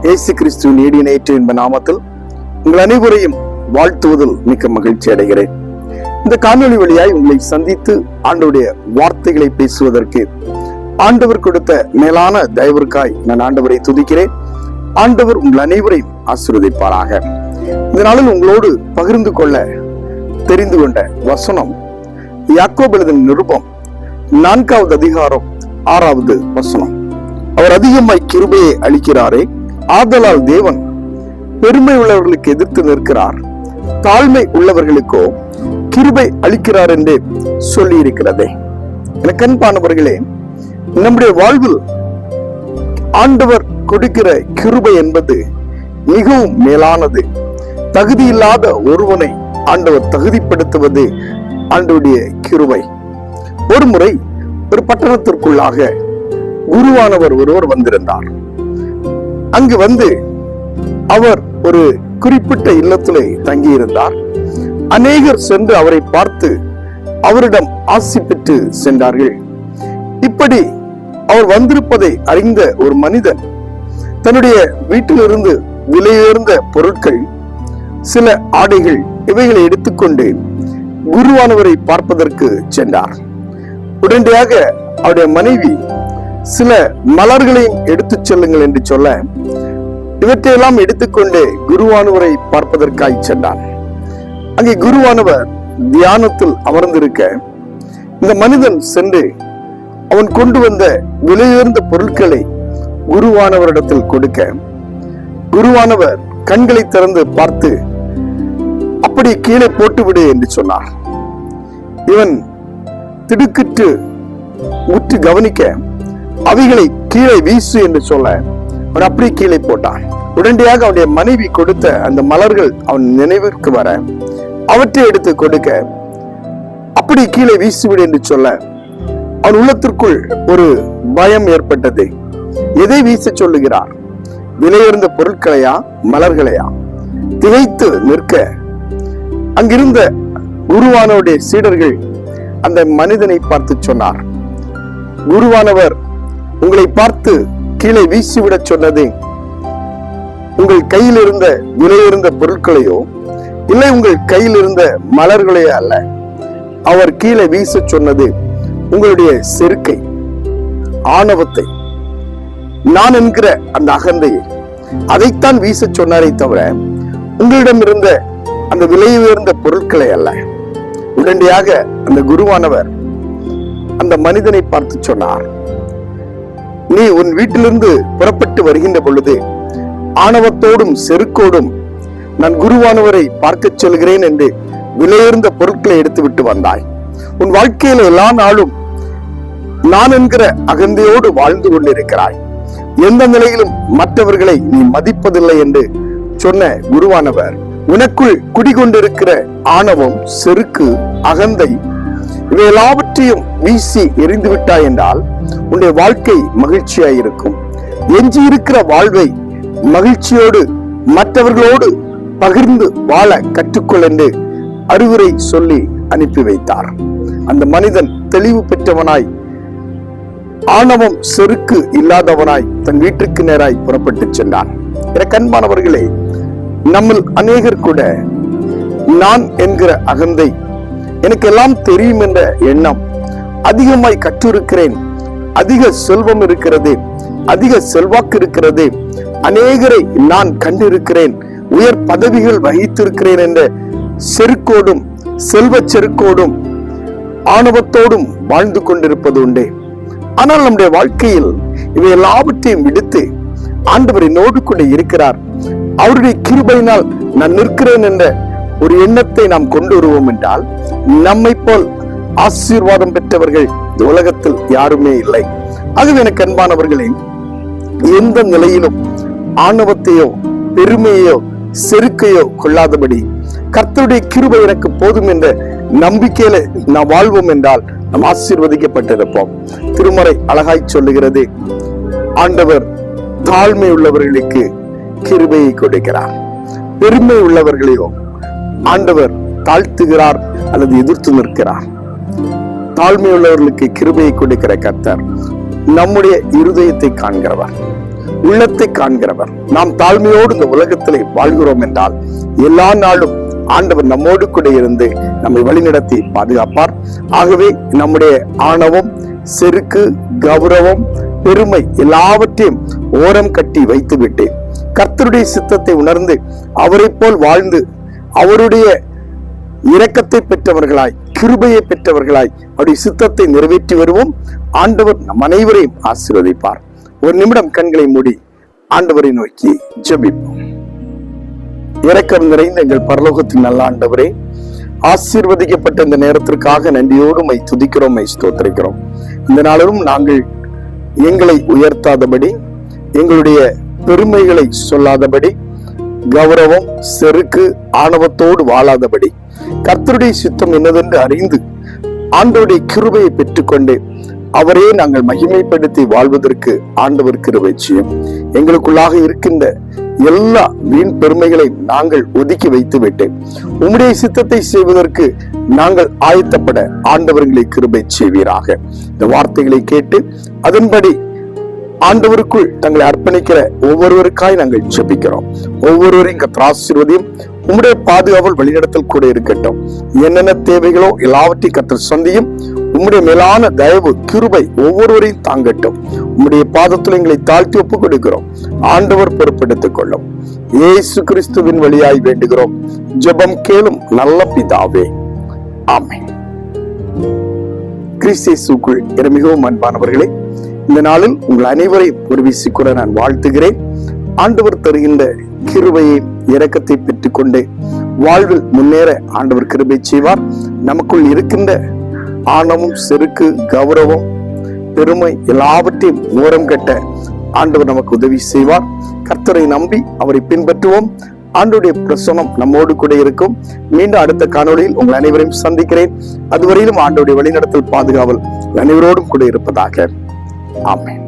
இயேசு கிறிஸ்துவின் நீடிய நேற்று என்ப நாமத்தில் உங்கள் அனைவரையும் வாழ்த்துவதில் மிக்க மகிழ்ச்சி அடைகிறேன். இந்த காணொளி வழியாய் உங்களை சந்தித்து ஆண்டவருடைய வார்த்தைகளை பேசுவதற்கு ஆண்டவர் கொடுத்த மேலான தயவிற்காய் நான் ஆண்டவரை துதிக்கிறேன். ஆண்டவர் உங்கள் அனைவரையும் ஆசீர்வதிப்பாராக. இந்த நாளில் உங்களோடு பகிர்ந்து கொள்ள தெரிந்து கொண்ட வசனம் யாக்கோபு எழுதின நிருபம் 4வது அதிகாரம் 6வது வசனம். அவர் அதிகமாய் கிருபையை அளிக்கிறாரே, ஆதலால் தேவன் பெருமை உள்ளவர்களுக்கு எதிர்த்து நிற்கிறார், தாழ்மை உள்ளவர்களுக்கோ கிருபை அளிக்கிறார் என்று சொல்லி இருக்கிறதே. எனக்கு அன்பானவர்களே, நம்முடைய வாழ்வில் ஆண்டவர் கொடுக்கிற கிருபை என்பது மிகவும் மேலானது. தகுதி இல்லாத ஒருவனை ஆண்டவர் தகுதிப்படுத்துவது ஆண்டவருடைய கிருபை. ஒரு முறை ஒரு பட்டணத்திற்குள்ளாக குருவானவர் ஒருவர் வந்திருந்தார். அங்கு வந்து அவர் ஒரு குறிப்பிட்ட இல்லத்திலே தங்கியிருந்தார். அநேகர் சென்று அவரை பார்த்து அவரிடம் ஆசி பெற்று சென்றார்கள். இப்படி அவர் வந்திருப்பதை அறிந்த ஒரு மனிதன் தன்னுடைய வீட்டிலிருந்து விலையுயர்ந்த பொருட்கள், சில ஆடைகள் இவைகளை எடுத்துக்கொண்டு குருவானவரை பார்ப்பதற்கு சென்றார். உடனடியாக அவருடைய மனைவி சில மலர்களையும் எடுத்துச் செல்லுங்கள் என்று சொல்ல, இவற்றையெல்லாம் எடுத்துக்கொண்டு குருவானவரை பார்ப்பதற்காய் சென்றான். அங்கே குருவானவர் தியானத்தில் அமர்ந்திருக்க இந்த மனிதன் சென்று அவன் கொண்டு வந்த விலையுயர்ந்த பொருட்களை குருவானவரிடத்தில் கொடுக்க, குருவானவர் கண்களை திறந்து பார்த்து அப்படி கீழே போட்டுவிடு என்று சொன்னார். இவன் திடுக்கிட்டு உற்று கவனிக்க அவைகளை கீழே வீசு என்று சொல்ல அவன் அப்படி கீழே போட்டான். உடனடியாக அவனுடைய மனைவி கொடுத்த அந்த மலர்கள் அவன் நினைவிற்கு வர அவற்றை எடுத்து கொடுக்க அப்படி கீழே வீசிவிடு என்று சொல்ல அவன் உள்ளத்திற்குள் ஒரு பயம் ஏற்பட்டது. எதை வீச சொல்லுகிறார்? விலையுயர்ந்த பொருட்களையா மலர்களையா? திகைத்து நிற்க அங்கிருந்த குருவானவருடைய சீடர்கள் அந்த மனிதனை பார்த்து சொன்னார், குருவானவர் உங்களை பார்த்து கீழே வீசிவிட சொன்னது உங்கள் கையில் இருந்த விலையிருந்த பொருட்களையோ இல்லை உங்கள் கையில் இருந்த மலர்களையோ அல்ல. அவர் கீழே வீச சொன்னது உங்களுடைய செருக்கை, ஆணவத்தை, நான் என்கிற அந்த அகந்தையை, அதைத்தான் வீச சொன்னாரே தவிர உங்களிடம் இருந்த அந்த விலை உயர்ந்த பொருட்களை அல்ல. உடனடியாக அந்த குருவானவர் அந்த மனிதனை பார்த்து சொன்னார், நீ உன் வீட்டிலிருந்து புறப்பட்டு வருகின்ற பொழுது ஆணவத்தோடும் செருக்கோடும் நான் குருவானவரை பார்க்க சொல்கிறேன் என்று விலையுயர்ந்த பொருட்களை எடுத்து விட்டு வந்தாய். உன் வாழ்க்கையில எல்லா நாளும் நான் என்கிற அகந்தையோடு வாழ்ந்து கொண்டிருக்கிறாய். எந்த நிலையிலும் மற்றவர்களை நீ மதிப்பதில்லை என்று சொன்ன குருவானவர், உனக்குள் குடிகொண்டிருக்கிற ஆணவம், செருக்கு, அகந்தை இவை எல்லாவற்றையும் வீசி எரிந்து விட்டாய் என்றால் உன்னுடைய வாழ்க்கை மகிழ்ச்சியாயிருக்கும். எஞ்சி இருக்கிற வாழ்வை மகிழ்ச்சியோடு மற்றவர்களோடு பகிர்ந்து வாழ கற்றுக்கொள் என்று அறிவுரை சொல்லி அனுப்பி வைத்தார். அந்த மனிதன் தெளிவு பெற்றவனாய், ஆணவம் செருக்கு இல்லாதவனாய் தன் வீட்டுக்கு நேராய் புறப்பட்டு சென்றான். எனக்கு அன்பானவர்களே, நம்மில் அநேகர் கூட நான் என்கிற அகந்தை, எனக்கு எல்லாம் தெரியும் என்ற எண்ணம், அதிகமாய் கற்றிருக்கிறேன், அதிக செல்வம் இருக்கிறது, அதிக செல்வாக்கு இருக்கிறது, அநேகரை நான் கண்டிருக்கிறேன், உயர் பதவிகள் வகித்திருக்கிறேன் என்ற செருக்கோடும் செல்வ செருக்கோடும் ஆணவத்தோடும் வாழ்ந்து கொண்டிருப்பது உண்டே. ஆனால் நம்முடைய வாழ்க்கையில் இவை எல்லாவற்றையும் விடுத்து ஆண்டவர் என்னோடு கூட இருக்கிறார், அவருடைய கிருபையினால் நான் நிற்கிறேன் என்ற ஒரு எண்ணத்தை நாம் கொண்டு வருவோம் என்றால் நம்மை போல் ஆசீர்வாதம் பெற்றவர்கள் இந்த உலகத்தில் யாருமே இல்லை. ஆகவே எனக்கு அன்பானவர்களே, எந்த நிலையிலும் ஆணவத்தையோ பெருமையோ செருக்கையோ கொள்ளாதபடி கர்த்தருடைய கிருபை எனக்கு போதும் என்ற நம்பிக்கையில நாம் வாழ்வோம் என்றால் நாம் ஆசீர்வதிக்கப்பட்டிருப்போம். திருமறை அழகாய் சொல்லுகிறது, ஆண்டவர் தாழ்மை உள்ளவர்களுக்கு கிருபையை கொடுக்கிறார், பெருமை உள்ளவர்களையோ ஆண்டவர் தாழ்த்துகிறார் அல்லது எதிர்த்து நிற்கிறார். தாழ்மையுள்ளவர்களுக்கு கிருபையை கொடுக்கிற கர்த்தர் நம்முடைய இருதயத்தை காண்கிறவர். உள்ளத்தை காண்கிறவர். நாம் தாழ்மையோடு இந்த உலகத்திலே வாழ்கிறோம் என்றால் எல்லா நாளும் ஆண்டவர் நம்மோடு கூட இருந்து நம்மை வழிநடத்தி பாதுகாப்பார். ஆகவே நம்முடைய ஆணவம், செருக்கு, கௌரவம், பெருமை எல்லாவற்றையும் ஓரம் கட்டி வைத்துவிட்டு கர்த்தருடைய சித்தத்தை உணர்ந்து அவரை போல் வாழ்ந்து அவருடைய இரக்கத்தை பெற்றவர்களாய், கிருபையை பெற்றவர்களாய் அவருடைய சித்தத்தை நிறைவேற்றி வருவோம். ஆண்டவர் நம் அனைவரையும் ஆசீர்வதிப்பார். ஒரு நிமிடம் கண்களை மூடி ஆண்டவரை நோக்கி ஜெபிப்போம். இரக்கம் நிறைந்த எங்கள் பரலோகத்தின் நல்ல ஆண்டவரே, ஆசீர்வதிக்கப்பட்ட இந்த நேரத்திற்காக நன்றியோடு மை துதிக்கிறோம், மை ஸ்தோத்திரிக்கிறோம். இந்த நாளிலும் நாங்கள் எங்களை உயர்த்தாதபடி, எங்களுடைய பெருமைகளை சொல்லாதபடி, கௌரவம், செருக்கு, ஆணவத்தோடு வாழாதபடி, கர்த்தருடைய சித்தம் என்னதென்று அறிந்து ஆண்டவருடைய கிருபையை பெற்றுக்கொண்டு அவரே நாங்கள் மகிமைப்படுத்தி வாழ்வதற்கு ஆண்டவர் கிருபை செய்யும். எங்களுக்குள்ளாக இருக்கின்ற எல்லா வீண் பெருமைகளை நாங்கள் ஒதுக்கி வைத்து விட்டு உம்முடைய சித்தத்தை செய்வதற்கு நாங்கள் ஆயத்தப்பட ஆண்டவர்களை கிருபை செய்வீராக. இந்த வார்த்தைகளை கேட்டு அதன்படி ஆண்டவருக்குள் தங்களை அர்ப்பணிக்கிற ஒவ்வொருவருக்காய் நாங்கள் ஜெபிக்கிறோம். ஒவ்வொருவரையும் கர்த்தர் ஆசீர்வதியும், உம்முடைய பாதுகாவல் வழிநடத்தல் கூட இருக்கட்டும். என்னென்ன தேவைகளோ எல்லாவற்றையும் கர்த்தர் சந்தியும். உம்முடைய மேலான தயவு, கிருபை ஒவ்வொருவரையும் தாங்கட்டும். உம்முடைய பாதத்தில் எங்களை தாழ்த்தி ஒப்புக் கொடுக்கிறோம். ஆண்டவர் பொறுப்பெடுத்துக் கொள்ளும். இயேசு கிறிஸ்துவின் வழியாய் வேண்டுகிறோம். ஜெபம் கேளும் நல்ல பிதாவே, ஆமென். கிறிஸ்துவுக்குள் என மிகவும் அன்பானவர்களே, இந்த நாளில் உங்கள் அனைவரையும் ஒரு வீசிக்கூட நான் வாழ்த்துகிறேன். ஆண்டவர் தருகின்ற கிருபையை, இரக்கத்தை பெற்றுக்கொண்டு வாழ்வில் முன்னேற ஆண்டவர் கிருபை செய்வார். நமக்குள் இருக்கின்ற ஆணவம், செருக்கு, கௌரவம், பெருமை எல்லாவற்றையும் ஓரம் கட்ட ஆண்டவர் நமக்கு உதவி செய்வார். கர்த்தரை நம்பி அவரை பின்பற்றுவோம். ஆண்டவருடைய பிரசன்னம் நம்மோடு கூட இருக்கும். மீண்டும் அடுத்த காணொளியில் உங்கள் அனைவரையும் சந்திக்கிறேன். அதுவரையிலும் ஆண்டவருடைய வழிநடத்தல், பாதுகாவல் அனைவரோடும் கூட இருப்பதாக. ஆமென்.